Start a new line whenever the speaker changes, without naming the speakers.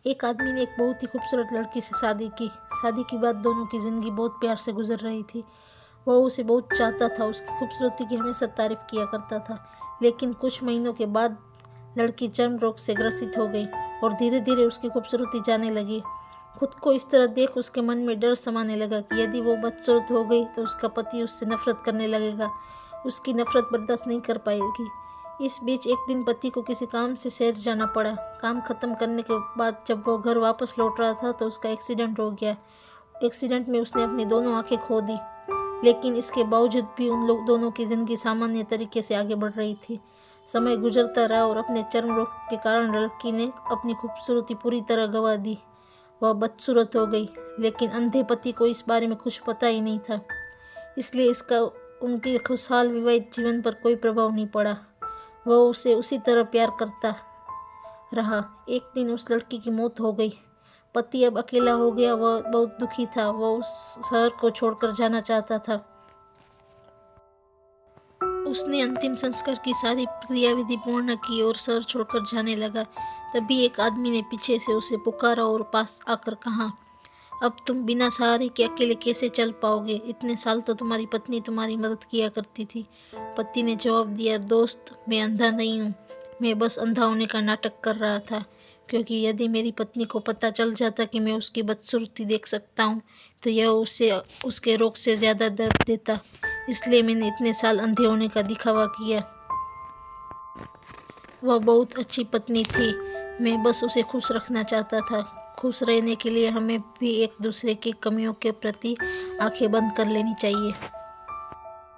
एक आदमी ने एक बहुत ही खूबसूरत लड़की से शादी की। शादी के बाद दोनों की ज़िंदगी बहुत प्यार से गुजर रही थी। वह उसे बहुत चाहता था, उसकी खूबसूरती की हमेशा तारीफ किया करता था। लेकिन कुछ महीनों के बाद लड़की चर्म रोग से ग्रसित हो गई और धीरे धीरे उसकी खूबसूरती जाने लगी। खुद को इस तरह देख उसके मन में डर समाने लगा कि यदि वो बदसूरत हो गई तो उसका पति उससे नफरत करने लगेगा, उसकी नफरत बर्दाश्त नहीं कर पाएगी। इस बीच एक दिन पति को किसी काम से शहर जाना पड़ा। काम खत्म करने के बाद जब वो घर वापस लौट रहा था तो उसका एक्सीडेंट हो गया। एक्सीडेंट में उसने अपनी दोनों आंखें खो दी, लेकिन इसके बावजूद भी उन लोग दोनों की ज़िंदगी सामान्य तरीके से आगे बढ़ रही थी। समय गुजरता रहा और अपने चर्म रोग के कारण लड़की ने अपनी खूबसूरती पूरी तरह गंवा दी। वह बदसूरत हो गई, लेकिन अंधे पति को इस बारे में कुछ पता ही नहीं था, इसलिए इसका उनके खुशहाल विवाहित जीवन पर कोई प्रभाव नहीं पड़ा। वह उसे उसी तरह प्यार करता रहा। एक दिन उस लड़की की मौत हो गई। पति अब अकेला हो गया। वह बहुत दुखी था। वह उस शहर को छोड़कर जाना चाहता था। उसने अंतिम संस्कार की सारी क्रियाविधि पूर्ण की और शहर छोड़कर जाने लगा। तभी एक आदमी ने पीछे से उसे पुकारा और पास आकर कहा, अब तुम बिना सहारे के अकेले कैसे चल पाओगे? इतने साल तो तुम्हारी पत्नी तुम्हारी मदद किया करती थी। पति ने जवाब दिया, दोस्त, मैं अंधा नहीं हूँ। मैं बस अंधा होने का नाटक कर रहा था, क्योंकि यदि मेरी पत्नी को पता चल जाता कि मैं उसकी बदसूरती देख सकता हूँ तो यह उसे उसके रोग से ज़्यादा दर्द देता। इसलिए मैंने इतने साल अंधे होने का दिखावा किया। वह बहुत अच्छी पत्नी थी। मैं बस उसे खुश रखना चाहता था। खुश रहने के लिए हमें भी एक दूसरे की कमियों के प्रति आंखें बंद कर लेनी चाहिए।